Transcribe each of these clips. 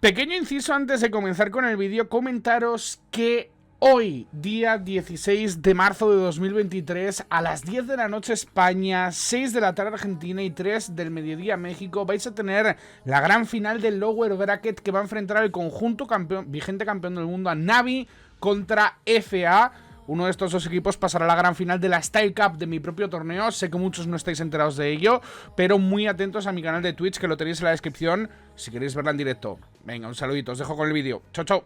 Pequeño inciso antes de comenzar con el vídeo, comentaros que hoy, día 16 de marzo de 2023, a las 10 de la noche España, 6 de la tarde Argentina y 3 del mediodía México, vais a tener la gran final del Lower Bracket que va a enfrentar al conjunto vigente campeón del mundo, a Navi, contra FA. Uno de estos dos equipos pasará a la gran final de la Style Cup de mi propio torneo. Sé que muchos no estáis enterados de ello, pero muy atentos a mi canal de Twitch, que lo tenéis en la descripción si queréis verla en directo. Venga, un saludito, os dejo con el vídeo. Chao, chao.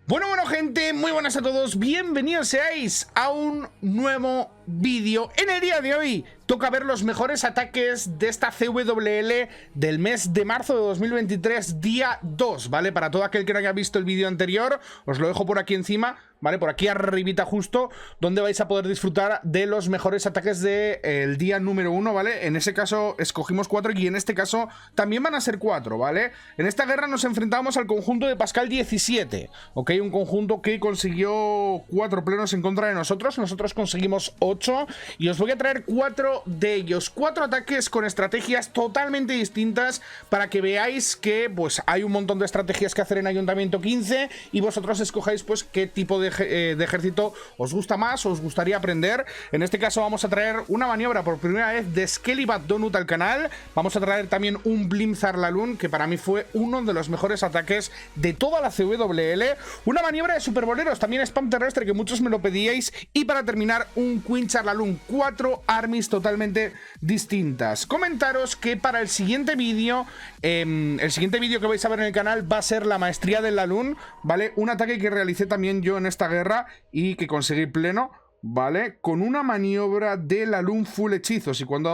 Bueno, gente, muy buenas a todos. Bienvenidos seáis a un nuevo vídeo. En el día de hoy toca ver los mejores ataques de esta CWL del mes de marzo de 2023, día 2, ¿vale? Para todo aquel que no haya visto el vídeo anterior, os lo dejo por aquí encima, ¿vale? Por aquí arribita justo, donde vais a poder disfrutar de los mejores ataques del día número 1, ¿vale? En ese caso escogimos 4 y en este caso también van a ser 4, ¿vale? En esta guerra nos enfrentamos al conjunto de Pascal 17, ¿ok? Un conjunto que consiguió 4 plenos en contra de nosotros. Nosotros conseguimos 8 y os voy a traer 4 de ellos. 4 ataques con estrategias totalmente distintas para que veáis que pues hay un montón de estrategias que hacer en Ayuntamiento 15 y vosotros escojáis pues qué tipo de ejército os gusta más o os gustaría aprender. En este caso vamos a traer una maniobra por primera vez de Skelly Bat Donut al canal. Vamos a traer también un Blimzar Lalun, que para mí fue uno de los mejores ataques de toda la CWL. Una maniobra de superboleros, también spam terrestre, que muchos me lo pedíais. Y para terminar, un Quinchar Lalun. 4 armies totalmente distintas. Comentaros que para el siguiente vídeo, que vais a ver en el canal va a ser la maestría del Lalun, ¿vale? Un ataque que realicé también yo en esta guerra y que conseguí pleno, ¿vale? Con una maniobra de Lalun full hechizos. Y cuando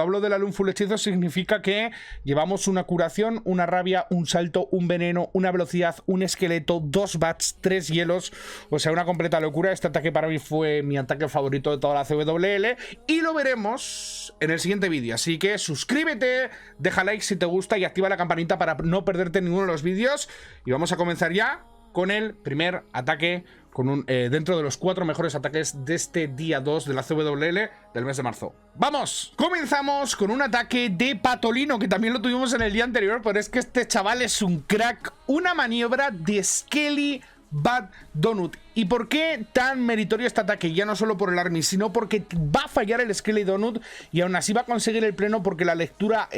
hablo de Lalun full hechizos significa que llevamos una curación, una rabia, un salto, un veneno, una velocidad, un esqueleto, 2 bats, 3 hielos. O sea, una completa locura. Este ataque para mí fue mi ataque favorito de toda la CWL y lo veremos en el siguiente vídeo. Así que suscríbete, deja like si te gusta y activa la campanita para no perderte ninguno de los vídeos. Y vamos a comenzar ya con el primer ataque dentro de los 4 mejores ataques de este día 2 de la CWL del mes de marzo. ¡Vamos! Comenzamos con un ataque de Patolino, que también lo tuvimos en el día anterior, pero es que este chaval es un crack. Una maniobra de Skelly Bat Donut. ¿Y por qué tan meritorio este ataque? Ya no solo por el army, sino porque va a fallar el Skelly Donut y aún así va a conseguir el pleno, porque la lectura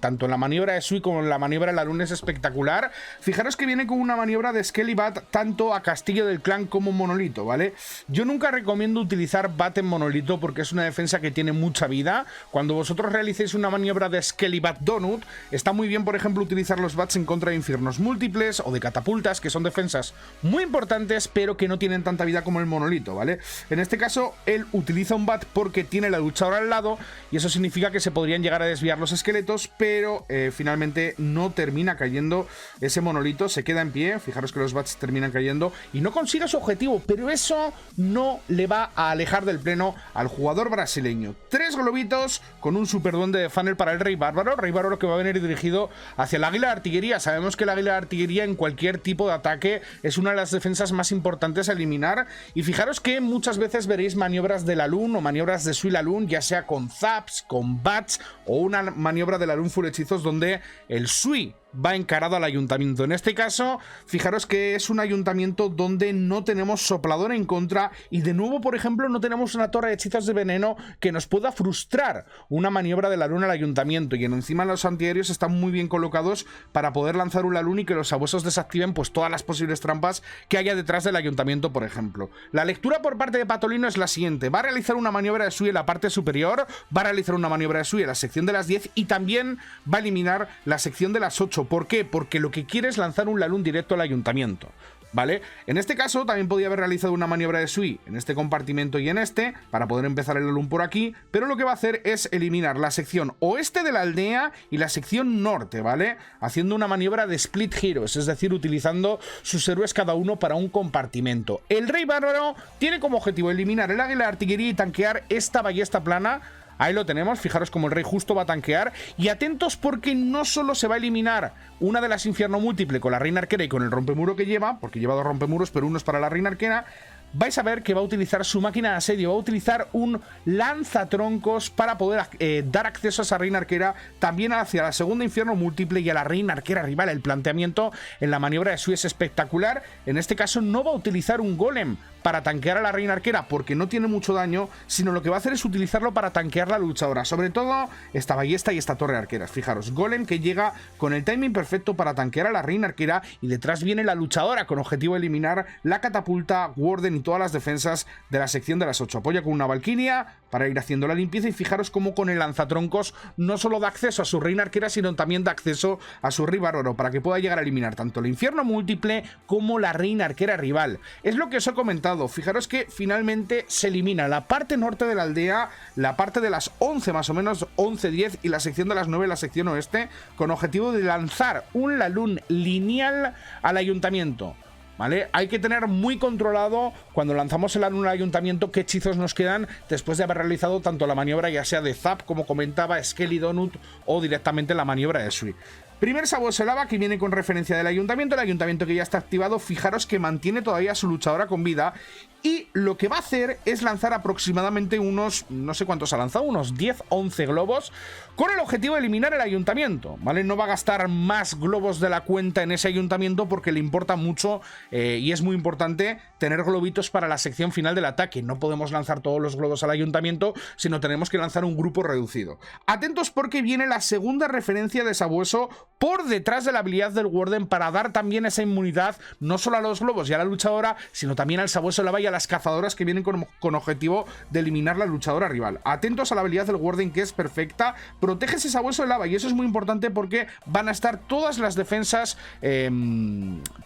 tanto en la maniobra de Sui como en la maniobra de Lalun es espectacular. Fijaros que viene con una maniobra de Skelly Bat tanto a Castillo del Clan como Monolito, ¿vale? Yo nunca recomiendo utilizar Bat en Monolito porque es una defensa que tiene mucha vida. Cuando vosotros realicéis una maniobra de Skelly Bat Donut, está muy bien, por ejemplo, utilizar los Bats en contra de infiernos múltiples o de catapultas, que son defensas muy importantes, pero que no tienen tanta vida como el Monolito, ¿vale? En este caso, él utiliza un Bat porque tiene la luchadora al lado y eso significa que se podrían llegar a desviar los esqueletos, pero finalmente no termina cayendo ese Monolito, se queda en pie. Fijaros que los Bats terminan cayendo y no consigue su objetivo, pero eso no le va a alejar del pleno al jugador brasileño. 3 globitos con un super duende de funnel para el Rey Bárbaro que va a venir dirigido hacia el Águila de Artillería. Sabemos que el Águila de Artillería en cualquier tipo de ataque es una de las defensas más importantes a eliminar, y fijaros que muchas veces veréis maniobras de Lalun o maniobras de Sui Lalun, ya sea con Zaps, con Bats o una maniobra de Lalun full hechizos donde el Sui va encarado al ayuntamiento. En este caso, fijaros que es un ayuntamiento donde no tenemos soplador en contra y de nuevo, por ejemplo, no tenemos una torre de hechizos de veneno que nos pueda frustrar una maniobra de Lalun al ayuntamiento, y encima los antiaéreos están muy bien colocados para poder lanzar un Lalun y que los sabuesos desactiven pues todas las posibles trampas que haya detrás del ayuntamiento, por ejemplo. La lectura por parte de Patolino es la siguiente: va a realizar una maniobra de Sui en la parte superior, va a realizar una maniobra de Sui en la sección de las 10 y también va a eliminar la sección de las 8. ¿Por qué? Porque lo que quiere es lanzar un Lalun directo al ayuntamiento, ¿vale? En este caso también podía haber realizado una maniobra de Sui en este compartimento y en este, para poder empezar el Lalun por aquí, pero lo que va a hacer es eliminar la sección oeste de la aldea y la sección norte, ¿vale? Haciendo una maniobra de Split Heroes, es decir, utilizando sus héroes cada uno para un compartimento. El Rey Bárbaro tiene como objetivo eliminar el Águila de Artillería y tanquear esta ballesta plana. Ahí lo tenemos, fijaros como el rey justo va a tanquear. Y atentos porque no solo se va a eliminar una de las infierno múltiple con la reina arquera y con el rompemuro que lleva, porque lleva 2 rompemuros, pero uno es para la reina arquera. vais a ver que va a utilizar su máquina de asedio, va a utilizar un lanzatroncos para poder dar acceso a esa reina arquera también hacia la segunda infierno múltiple y a la reina arquera rival. El planteamiento en la maniobra de Sui es espectacular. En este caso no va a utilizar un golem para tanquear a la reina arquera porque no tiene mucho daño, sino lo que va a hacer es utilizarlo para tanquear la luchadora, sobre todo esta ballesta y esta torre de arqueras. Fijaros, golem que llega con el timing perfecto para tanquear a la reina arquera y detrás viene la luchadora con objetivo de eliminar la catapulta, Warden y todas las defensas de la sección de las 8. Apoya con una valquiria para ir haciendo la limpieza y fijaros cómo con el lanzatroncos no solo da acceso a su reina arquera, sino también da acceso a su rey bárbaro para que pueda llegar a eliminar tanto el infierno múltiple como la reina arquera rival. Es lo que os he comentado. Fijaros que finalmente se elimina la parte norte de la aldea, la parte de las 11 más o menos, 11-10 y la sección de las 9, la sección oeste, con objetivo de lanzar un Lalun lineal al ayuntamiento. ¿Vale? Hay que tener muy controlado cuando lanzamos el Lalun al ayuntamiento qué hechizos nos quedan después de haber realizado tanto la maniobra ya sea de Zap como comentaba Skelly Donut o directamente la maniobra de Sui. Primer sabueso lava que viene con referencia del ayuntamiento, el ayuntamiento que ya está activado. Fijaros que mantiene todavía a su luchadora con vida y lo que va a hacer es lanzar aproximadamente unos, no sé cuántos ha lanzado, unos 10-11 globos con el objetivo de eliminar el ayuntamiento, ¿vale? No va a gastar más globos de la cuenta en ese ayuntamiento porque le importa mucho y es muy importante tener globitos para la sección final del ataque. No podemos lanzar todos los globos al ayuntamiento, sino tenemos que lanzar un grupo reducido. Atentos porque viene la segunda referencia de sabueso por detrás de la habilidad del Warden para dar también esa inmunidad no solo a los globos y a la luchadora, sino también al sabueso lava y a las cazadoras que vienen con objetivo de eliminar la luchadora rival. Atentos a la habilidad del Warden que es perfecta, protege ese sabueso de lava y eso es muy importante porque van a estar todas las defensas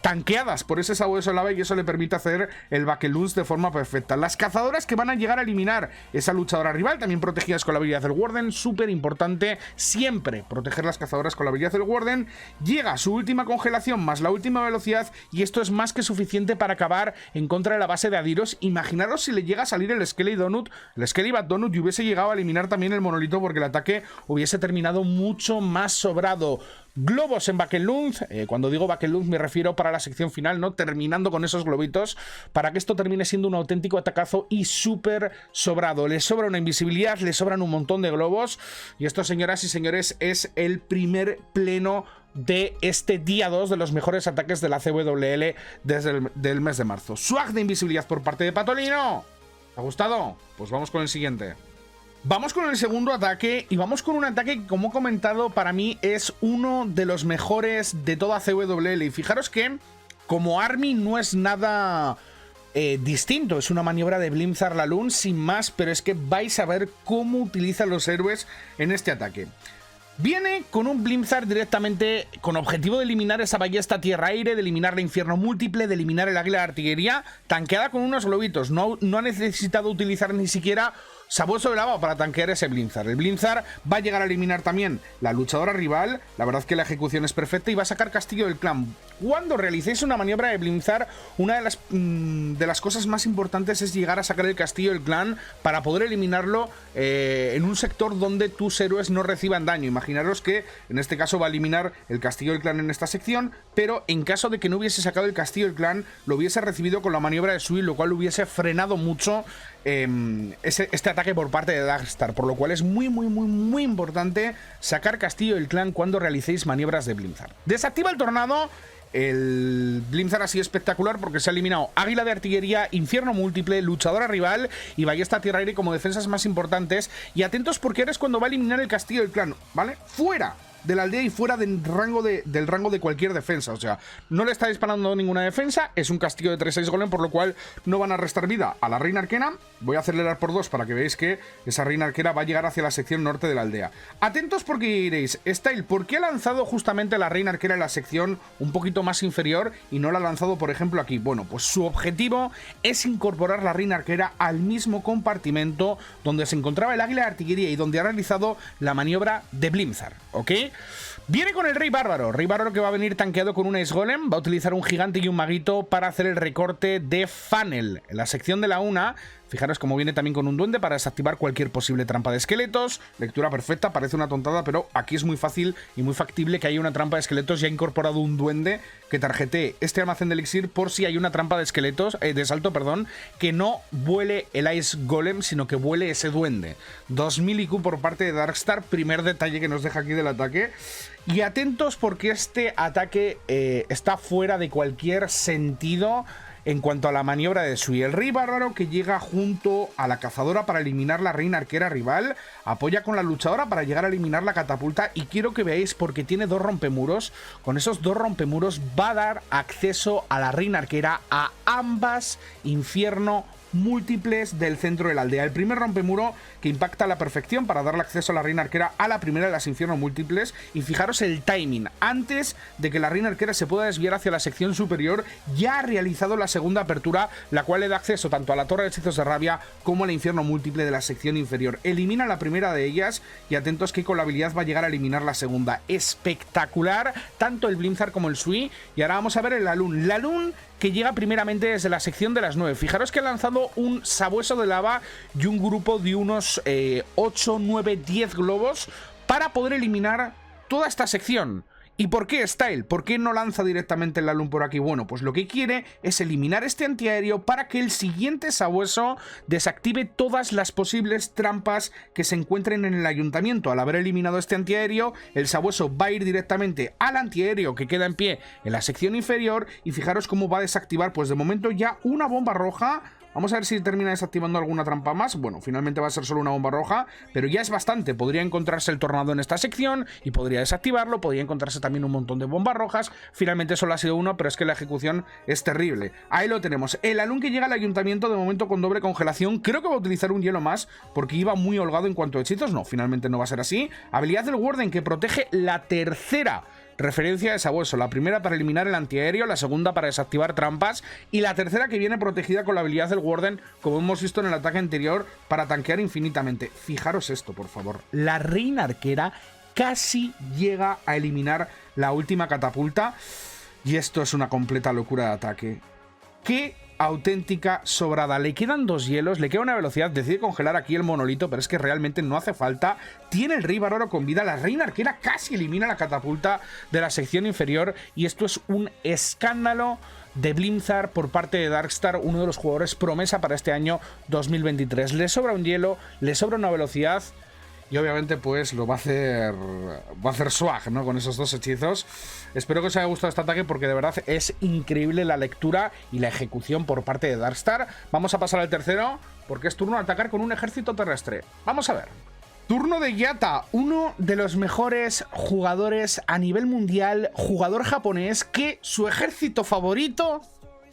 tanqueadas por ese sabueso de lava y eso le permite hacer el Bakelunds de forma perfecta. Las cazadoras que van a llegar a eliminar esa luchadora rival también protegidas con la habilidad del Warden, súper importante siempre proteger las cazadoras con la habilidad del Warden. Llega su última congelación más la última velocidad y esto es más que suficiente para acabar en contra de la base de Adiros. Imaginaros si le llega a salir el Skelly Donut, el Skelly Bat Donut y hubiese llegado a eliminar también el monolito porque el ataque hubiese terminado mucho más sobrado. Globos en Bakelunds, cuando digo Bakelunds me refiero para la sección final, ¿no? Terminando con esos globitos para que esto termine siendo un auténtico atacazo y súper sobrado. Le sobra una invisibilidad, le sobran un montón de globos y esto, señoras y señores, es el primer pleno de este día 2 de los mejores ataques de la CWL desde el mes de marzo. Swag de invisibilidad por parte de Patolino. ¿Te ha gustado? Pues vamos con el siguiente. Vamos con el segundo ataque y vamos con un ataque que, como he comentado, para mí es uno de los mejores de toda CWL. Y fijaros que como Army no es nada distinto, es una maniobra de Blimzar Lalun sin más, pero es que vais a ver cómo utilizan los héroes en este ataque. Viene con un Blimzar directamente con objetivo de eliminar esa ballesta tierra-aire, de eliminar la infierno múltiple, de eliminar el águila de artillería, tanqueada con unos globitos. No ha necesitado utilizar ni siquiera sabueso de lava para tanquear ese Blimzar. El Blimzar va a llegar a eliminar también la luchadora rival. La verdad es que la ejecución es perfecta y va a sacar Castillo del Clan. Cuando realicéis una maniobra de Blimzar, una de las cosas más importantes es llegar a sacar el Castillo del Clan para poder eliminarlo en un sector donde tus héroes no reciban daño. Imaginaros que en este caso va a eliminar el Castillo del Clan en esta sección, pero en caso de que no hubiese sacado el Castillo del Clan, lo hubiese recibido con la maniobra de Sui, lo cual hubiese frenado mucho este ataque por parte de Darkstar, por lo cual es muy importante sacar Castillo del Clan cuando realicéis maniobras de Blimzar. Desactiva el tornado. El Blimzar así espectacular porque se ha eliminado águila de artillería, infierno múltiple, luchadora rival y ballesta tierra-aire como defensas más importantes. Y atentos porque ahora es cuando va a eliminar el Castillo del Clan, ¿vale? Fuera de la aldea y fuera del rango de cualquier defensa. O sea, no le está disparando ninguna defensa. Es un castillo de 3-6 golem, por lo cual no van a restar vida a la reina arquera. Voy a acelerar por 2 para que veáis que esa reina arquera va a llegar hacia la sección norte de la aldea. Atentos porque diréis, Style, ¿por qué ha lanzado justamente la reina arquera en la sección un poquito más inferior y no la ha lanzado, por ejemplo, aquí? Bueno, pues su objetivo es incorporar la reina arquera al mismo compartimento donde se encontraba el águila de artillería y donde ha realizado la maniobra de Blimzar, ¿ok? Viene con el Rey Bárbaro que va a venir tanqueado con un Ace Golem, va a utilizar un gigante y un maguito para hacer el recorte de Funnel. En la sección de la 1 Fijaros cómo viene también con un duende para desactivar cualquier posible trampa de esqueletos. Lectura perfecta, parece una tontada, pero aquí es muy fácil y muy factible que haya una trampa de esqueletos. Ya ha incorporado un duende que tarjetee este almacén de elixir por si hay una trampa de esqueletos, de salto, perdón, que no vuele el Ice Golem, sino que vuele ese duende. 2000 IQ por parte de Darkstar, primer detalle que nos deja aquí del ataque. Y atentos porque este ataque está fuera de cualquier sentido en cuanto a la maniobra de Sui. El rey bárbaro que llega junto a la cazadora para eliminar la reina arquera rival, apoya con la luchadora para llegar a eliminar la catapulta, y quiero que veáis porque tiene 2 rompemuros. Con esos 2 rompemuros va a dar acceso a la reina arquera a ambas infierno múltiples del centro de la aldea. El primer rompemuro que impacta a la perfección para darle acceso a la reina arquera a la primera de las infiernos múltiples, y fijaros el timing, antes de que la reina arquera se pueda desviar hacia la sección superior ya ha realizado la segunda apertura, la cual le da acceso tanto a la torre de hechizos de rabia como al infierno múltiple de la sección inferior. Elimina la primera de ellas y atentos que con la habilidad va a llegar a eliminar la segunda. Espectacular tanto el Blimzar como el Sui. Y ahora vamos a ver el Lalun que llega primeramente desde la sección de las 9. Fijaros que ha lanzado un sabueso de lava y un grupo de unos 8, 9, 10 globos para poder eliminar toda esta sección. ¿Y por qué Style? ¿Por qué no lanza directamente el Lalun por aquí? Bueno, pues lo que quiere es eliminar este antiaéreo para que el siguiente sabueso desactive todas las posibles trampas que se encuentren en el ayuntamiento. Al haber eliminado este antiaéreo, el sabueso va a ir directamente al antiaéreo que queda en pie en la sección inferior, y fijaros cómo va a desactivar, pues de momento ya una bomba roja. Vamos a ver si termina desactivando alguna trampa más. Bueno, finalmente va a ser solo una bomba roja, pero ya es bastante. Podría encontrarse el tornado en esta sección y podría desactivarlo. Podría encontrarse también un montón de bombas rojas. Finalmente solo ha sido uno, pero es que la ejecución es terrible. Ahí lo tenemos. El Lalun que llega al ayuntamiento de momento con doble congelación. Creo que va a utilizar un hielo más porque iba muy holgado en cuanto a hechizos. No, finalmente no va a ser así. Habilidad del Warden que protege la tercera referencia de sabueso, la primera para eliminar el antiaéreo, la segunda para desactivar trampas, y la tercera que viene protegida con la habilidad del Warden, como hemos visto en el ataque anterior, para tanquear infinitamente. Fijaros esto, por favor. La reina arquera casi llega a eliminar la última catapulta, y esto es una completa locura de ataque. ¡Qué auténtica sobrada! Le quedan 2 hielos, le queda una velocidad, decide congelar aquí el monolito, pero es que realmente no hace falta. Tiene el rey bárbaro con vida, la reina arquera casi elimina la catapulta de la sección inferior, y esto es un escándalo de Blimzar por parte de Darkstar, uno de los jugadores promesa para este año 2023. Le sobra un hielo, le sobra una velocidad, y obviamente pues lo va a hacer swag, ¿no? Con esos 2 hechizos. Espero que os haya gustado este ataque porque de verdad es increíble la lectura y la ejecución por parte de Darkstar. Vamos a pasar al tercero porque es turno de atacar con un ejército terrestre. Vamos a ver. Turno de Yata, uno de los mejores jugadores a nivel mundial, jugador japonés, que su ejército favorito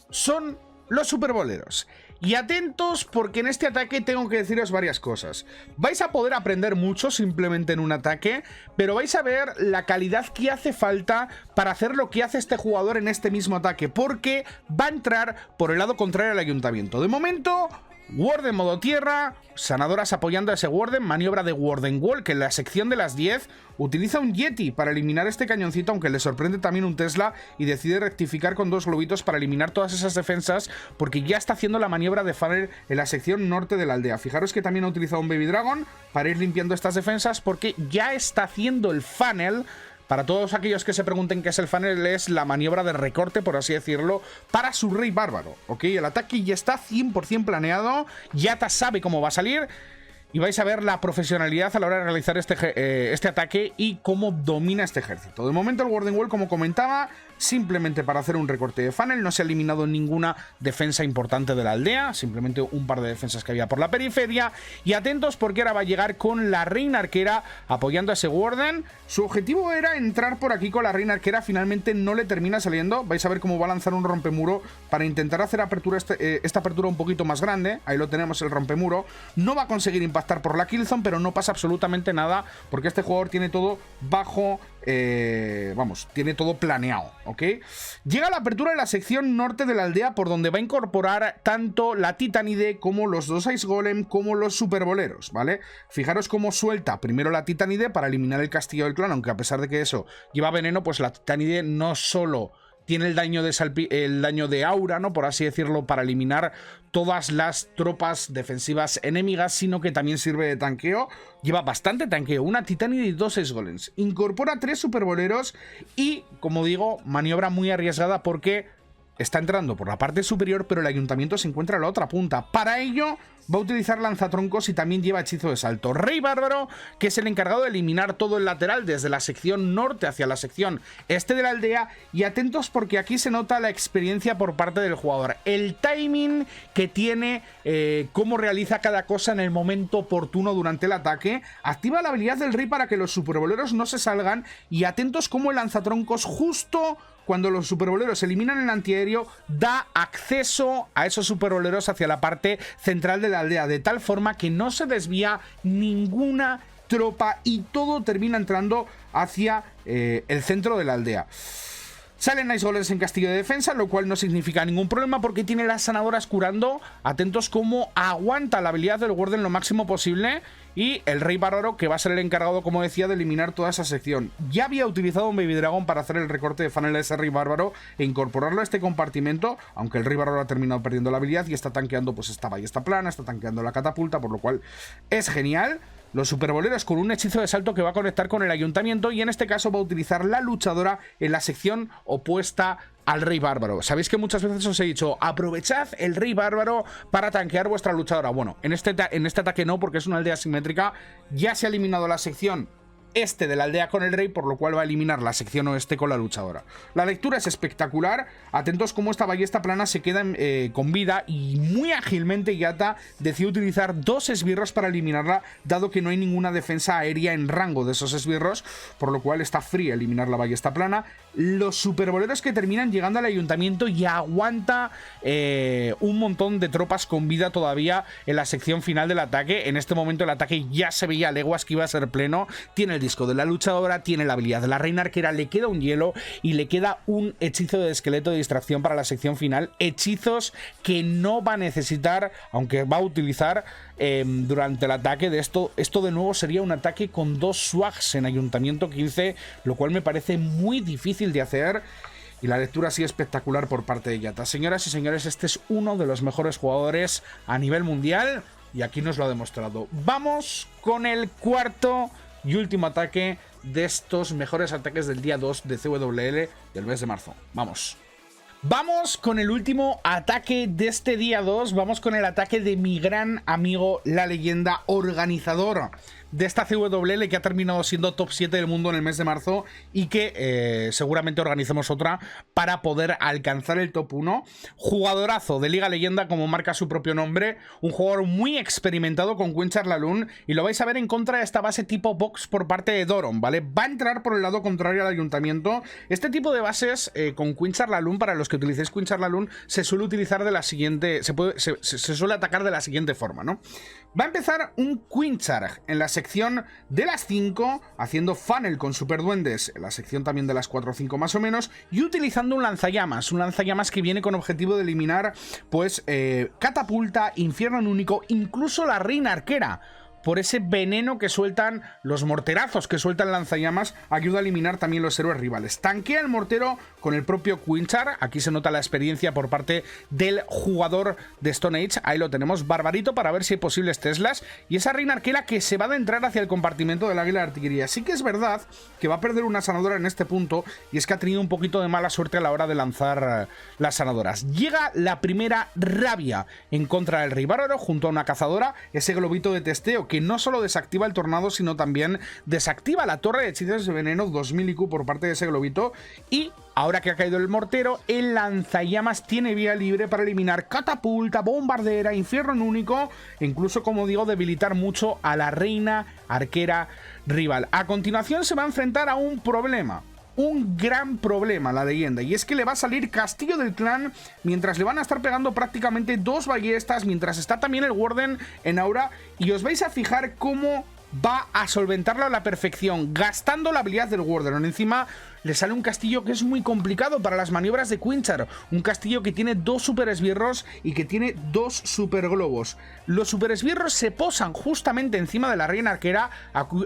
son los superboleros. Y atentos porque en este ataque tengo que deciros varias cosas. Vais a poder aprender mucho simplemente en un ataque, pero vais a ver la calidad que hace falta para hacer lo que hace este jugador en este mismo ataque, porque va a entrar por el lado contrario al ayuntamiento. De momento, Warden modo tierra, sanadoras apoyando a ese Warden, maniobra de Warden Wall, que en la sección de las 10 utiliza un Yeti para eliminar este cañoncito, aunque le sorprende también un Tesla, y decide rectificar con 2 globitos para eliminar todas esas defensas, porque ya está haciendo la maniobra de funnel en la sección norte de la aldea. Fijaros que también ha utilizado un Baby Dragon para ir limpiando estas defensas, porque ya está haciendo el funnel. Para todos aquellos que se pregunten qué es el funnel, es la maniobra de recorte, por así decirlo, para su rey bárbaro, ¿ok? El ataque ya está 100% planeado, Yata sabe cómo va a salir, y vais a ver la profesionalidad a la hora de realizar este ataque y cómo domina este ejército. De momento el Warden Wall, como comentaba, simplemente para hacer un recorte de funnel. No se ha eliminado ninguna defensa importante de la aldea, simplemente un par de defensas que había por la periferia. Y atentos porque ahora va a llegar con la reina arquera apoyando a ese Warden. Su objetivo era entrar por aquí con la reina arquera, finalmente no le termina saliendo. Vais a ver cómo va a lanzar un rompemuro para intentar hacer esta apertura un poquito más grande. Ahí lo tenemos, el rompemuro. No va a conseguir impactar por la killzone, pero no pasa absolutamente nada porque este jugador tiene todo bajo... tiene todo planeado, ¿ok? Llega la apertura de la sección norte de la aldea, por donde va a incorporar tanto la titanide como los 2 Ice Golem como los superboleros, ¿vale? Fijaros cómo suelta primero la titanide para eliminar el castillo del clan, aunque a pesar de que eso lleva veneno, pues la titanide no solo tiene el daño de aura, ¿no? Por así decirlo, para eliminar todas las tropas defensivas enemigas, sino que también sirve de tanqueo. Lleva bastante tanqueo, una Titánide y 2 Ace Golems. Incorpora 3 superboleros y, como digo, maniobra muy arriesgada porque está entrando por la parte superior, pero el ayuntamiento se encuentra a la otra punta. Para ello va a utilizar lanzatroncos y también lleva hechizo de salto. Rey Bárbaro, que es el encargado de eliminar todo el lateral desde la sección norte hacia la sección este de la aldea. Y atentos porque aquí se nota la experiencia por parte del jugador. El timing que tiene, cómo realiza cada cosa en el momento oportuno durante el ataque. Activa la habilidad del rey para que los superboleros no se salgan. Y atentos cómo el lanzatroncos justo cuando los superboleros eliminan el antiaéreo, da acceso a esos superboleros hacia la parte central de la aldea, de tal forma que no se desvía ninguna tropa y todo termina entrando hacia el centro de la aldea. Salen Ice Golems en castillo de defensa, lo cual no significa ningún problema porque tiene las sanadoras curando. Atentos cómo aguanta la habilidad del Warden lo máximo posible. Y el Rey Bárbaro, que va a ser el encargado, como decía, de eliminar toda esa sección. Ya había utilizado un Baby Dragon para hacer el recorte de funnel de ese Rey Bárbaro e incorporarlo a este compartimento, aunque el Rey Bárbaro ha terminado perdiendo la habilidad y está tanqueando pues esta ballesta plana, está tanqueando la catapulta, por lo cual es genial. Los superboleros con un hechizo de salto que va a conectar con el ayuntamiento y en este caso va a utilizar la luchadora en la sección opuesta al Rey Bárbaro. Sabéis que muchas veces os he dicho, aprovechad el Rey Bárbaro para tanquear vuestra luchadora. Bueno, en este ataque no, porque es una aldea simétrica. Ya se ha eliminado la sección este de la aldea con el rey, por lo cual va a eliminar la sección oeste con la luchadora. La lectura es espectacular. Atentos cómo esta ballesta plana se queda con vida y muy ágilmente Yata decide utilizar 2 esbirros para eliminarla, dado que no hay ninguna defensa aérea en rango de esos esbirros, por lo cual está free eliminar la ballesta plana. Los superboleros que terminan llegando al ayuntamiento y aguanta un montón de tropas con vida todavía en la sección final del ataque. En este momento el ataque ya se veía a leguas que iba a ser pleno. Tiene el disco de la luchadora, tiene la habilidad de la reina arquera, le queda un hielo y le queda un hechizo de esqueleto de distracción para la sección final. Hechizos que no va a necesitar, aunque va a utilizar durante el ataque de esto. Esto de nuevo sería un ataque con 2 swags en ayuntamiento 15, lo cual me parece muy difícil de hacer. Y la lectura sí espectacular por parte de Yata. Señoras y señores, este es uno de los mejores jugadores a nivel mundial y aquí nos lo ha demostrado. Vamos con el cuarto y último ataque de estos mejores ataques del día 2 de CWL del mes de marzo. Vamos. Vamos con el último ataque de este día 2. Vamos con el ataque de mi gran amigo, la leyenda organizadora de esta CWL, que ha terminado siendo top 7 del mundo en el mes de marzo y que seguramente organicemos otra para poder alcanzar el top 1. Jugadorazo de Liga Leyenda, como marca su propio nombre, un jugador muy experimentado con Quinchar Laloon, y lo vais a ver en contra de esta base tipo box por parte de Doron, ¿vale? Va a entrar por el lado contrario al ayuntamiento. Este tipo de bases con Quinchar Laloon, para los que utilicéis Quinchar Laloon, se suele utilizar de la siguiente, se suele atacar de la siguiente forma, ¿no? Va a empezar un Quinchar en la sección de las 5, haciendo funnel con super duendes en la sección también de las 4 o 5 más o menos, y utilizando un lanzallamas que viene con objetivo de eliminar pues catapulta, infierno único, incluso la reina arquera. Por ese veneno que sueltan, los morterazos que sueltan lanzallamas, ayuda a eliminar también los héroes rivales. Tanquea el mortero con el propio Quinchar. Aquí se nota la experiencia por parte del jugador de Stone Age. Ahí lo tenemos, Barbarito, para ver si hay posibles Teslas. Y esa reina arquera que se va a adentrar hacia el compartimento del águila de artillería. Sí que es verdad que va a perder una sanadora en este punto, y es que ha tenido un poquito de mala suerte a la hora de lanzar las sanadoras. Llega la primera rabia en contra del Rey Bárbaro junto a una cazadora, ese globito de testeo que no solo desactiva el tornado, sino también desactiva la torre de hechizos de veneno 2000 IQ por parte de ese globito. Y ahora que ha caído el mortero, el lanzallamas tiene vía libre para eliminar catapulta, bombardera, infierno único e incluso, como digo, debilitar mucho a la reina arquera rival. A continuación se va a enfrentar a un problema. Un gran problema, la leyenda, y es que le va a salir Castillo del Clan mientras le van a estar pegando prácticamente 2 ballestas, mientras está también el Warden en aura, y os vais a fijar cómo va a solventarlo a la perfección, gastando la habilidad del Warden. Encima le sale un castillo que es muy complicado para las maniobras de Quinchar. Un castillo que tiene 2 super esbirros y que tiene 2 super globos. Los super esbirros se posan justamente encima de la reina arquera.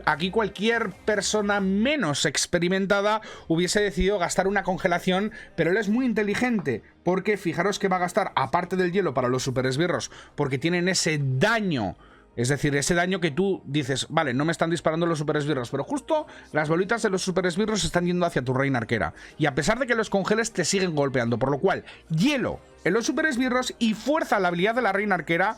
Aquí cualquier persona menos experimentada hubiese decidido gastar una congelación, pero él es muy inteligente, porque fijaros que va a gastar, aparte del hielo, para los super esbirros, porque tienen ese daño. Es decir, ese daño que tú dices, vale, no me están disparando los super esbirros, pero justo las bolitas de los super esbirros están yendo hacia tu reina arquera. Y a pesar de que los congeles, te siguen golpeando. Por lo cual, hielo en los super esbirros y fuerza la habilidad de la reina arquera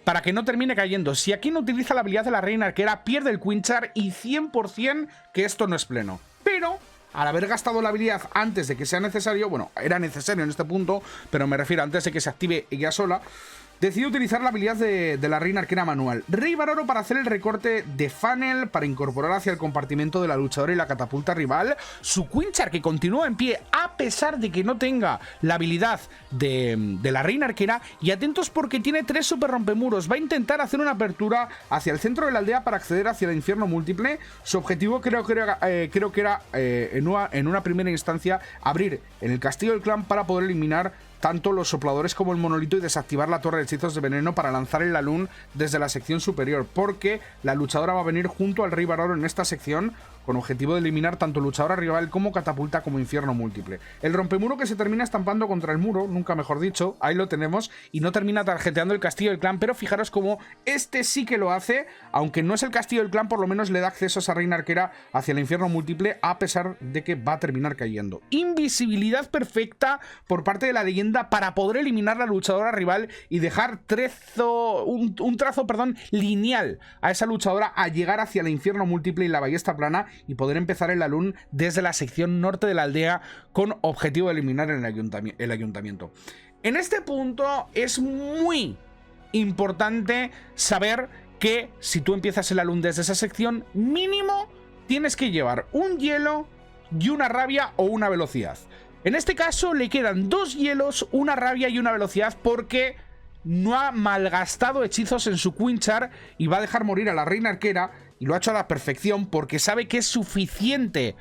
para que no termine cayendo. Si aquí no utiliza la habilidad de la reina arquera, pierde el Quinchar y 100% que esto no es pleno. Pero al haber gastado la habilidad antes de que sea necesario, bueno, era necesario en este punto, pero me refiero antes de que se active ella sola, decidió utilizar la habilidad de la reina arquera manual. Rey Baroro para hacer el recorte de funnel, para incorporar hacia el compartimento de la luchadora y la catapulta rival. Su Quinchar que continúa en pie a pesar de que no tenga la habilidad de la reina arquera. Y atentos porque tiene 3 super rompemuros. Va a intentar hacer una apertura hacia el centro de la aldea para acceder hacia el infierno múltiple. Su objetivo creo que era en una primera instancia abrir en el castillo del clan para poder eliminar tanto los sopladores como el monolito y desactivar la torre de hechizos de veneno para lanzar el Lalun desde la sección superior, porque la luchadora va a venir junto al Rey Baroro en esta sección con objetivo de eliminar tanto luchadora rival como catapulta como infierno múltiple. El rompemuro que se termina estampando contra el muro, nunca mejor dicho, ahí lo tenemos, y no termina tarjeteando el castillo del clan, pero fijaros como este sí que lo hace, aunque no es el castillo del clan, por lo menos le da acceso a esa reina arquera hacia el infierno múltiple, a pesar de que va a terminar cayendo. Invisibilidad perfecta por parte de la leyenda para poder eliminar la luchadora rival y dejar un trazo lineal a esa luchadora a llegar hacia el infierno múltiple y la ballesta plana y poder empezar el Lalun desde la sección norte de la aldea con objetivo de eliminar el ayuntamiento. En este punto es muy importante saber que si tú empiezas el Lalun desde esa sección, mínimo tienes que llevar un hielo y una rabia o una velocidad. En este caso le quedan 2 hielos, una rabia y una velocidad porque no ha malgastado hechizos en su Quinchar y va a dejar morir a la reina arquera, y lo ha hecho a la perfección porque sabe que es suficiente.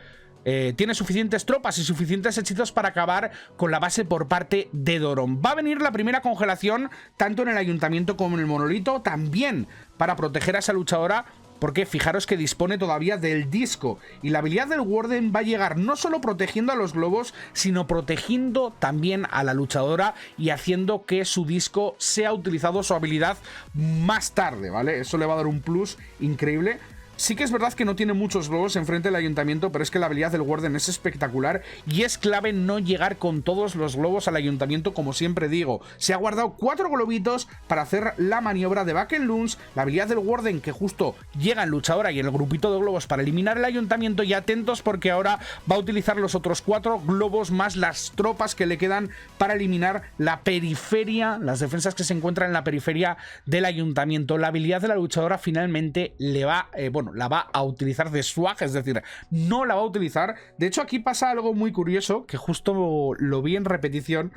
Tiene suficientes tropas y suficientes hechizos para acabar con la base por parte de Doron. Va a venir la primera congelación tanto en el ayuntamiento como en el monolito, también para proteger a esa luchadora, porque fijaros que dispone todavía del disco y la habilidad del Warden va a llegar no solo protegiendo a los globos, sino protegiendo también a la luchadora y haciendo que su disco sea utilizado, su habilidad, más tarde, ¿vale? Eso le va a dar un plus increíble. Sí que es verdad que no tiene muchos globos enfrente del ayuntamiento, pero es que la habilidad del Warden es espectacular y es clave no llegar con todos los globos al ayuntamiento, como siempre digo. Se ha guardado 4 globitos para hacer la maniobra de Back and Loons, la habilidad del Warden que justo llega en luchadora y en el grupito de globos para eliminar el ayuntamiento, y atentos porque ahora va a utilizar los otros 4 globos más las tropas que le quedan para eliminar la periferia, las defensas que se encuentran en la periferia del ayuntamiento. La habilidad de la luchadora finalmente le va, la va a utilizar de swag, es decir, no la va a utilizar. De hecho, aquí pasa algo muy curioso, que justo lo vi en repetición,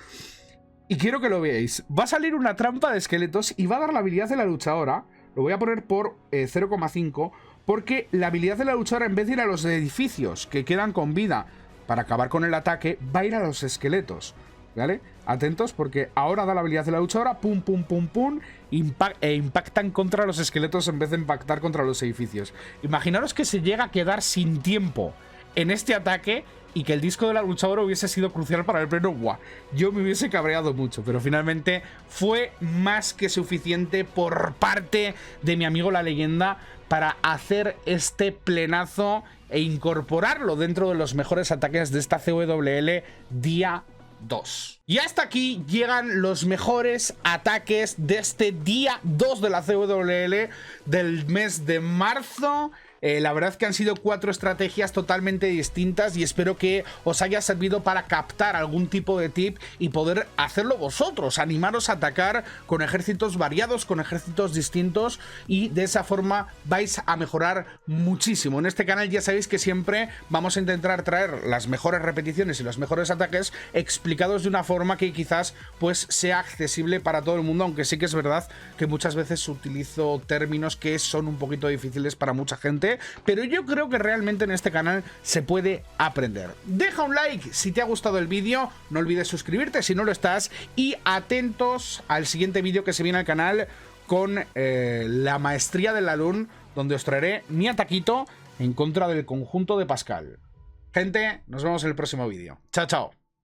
y quiero que lo veáis. Va a salir una trampa de esqueletos y va a dar la habilidad de la luchadora. Lo voy a poner por 0,5, porque la habilidad de la luchadora, en vez de ir a los edificios que quedan con vida para acabar con el ataque, va a ir a los esqueletos, ¿vale? Atentos porque ahora da la habilidad de la luchadora, pum, pum, pum, pum, impactan contra los esqueletos en vez de impactar contra los edificios. Imaginaros que se llega a quedar sin tiempo en este ataque y que el disco de la luchadora hubiese sido crucial para el pleno. ¡Guau! Yo me hubiese cabreado mucho, pero finalmente fue más que suficiente por parte de mi amigo la leyenda para hacer este plenazo e incorporarlo dentro de los mejores ataques de esta CWL día 2. Y hasta aquí llegan los mejores ataques de este día 2 de la CWL del mes de marzo. La verdad que han sido 4 estrategias totalmente distintas y espero que os haya servido para captar algún tipo de tip y poder hacerlo vosotros, animaros a atacar con ejércitos variados, con ejércitos distintos, y de esa forma vais a mejorar muchísimo. En este canal ya sabéis que siempre vamos a intentar traer las mejores repeticiones y los mejores ataques explicados de una forma que quizás pues sea accesible para todo el mundo, aunque sí que es verdad que muchas veces utilizo términos que son un poquito difíciles para mucha gente, pero yo creo que realmente en este canal se puede aprender. Deja un like si te ha gustado el vídeo, no olvides suscribirte si no lo estás, y atentos al siguiente vídeo que se viene al canal con la maestría del Alun, donde os traeré mi ataquito en contra del conjunto de Pascal. Gente, nos vemos en el próximo vídeo. Chao, chao.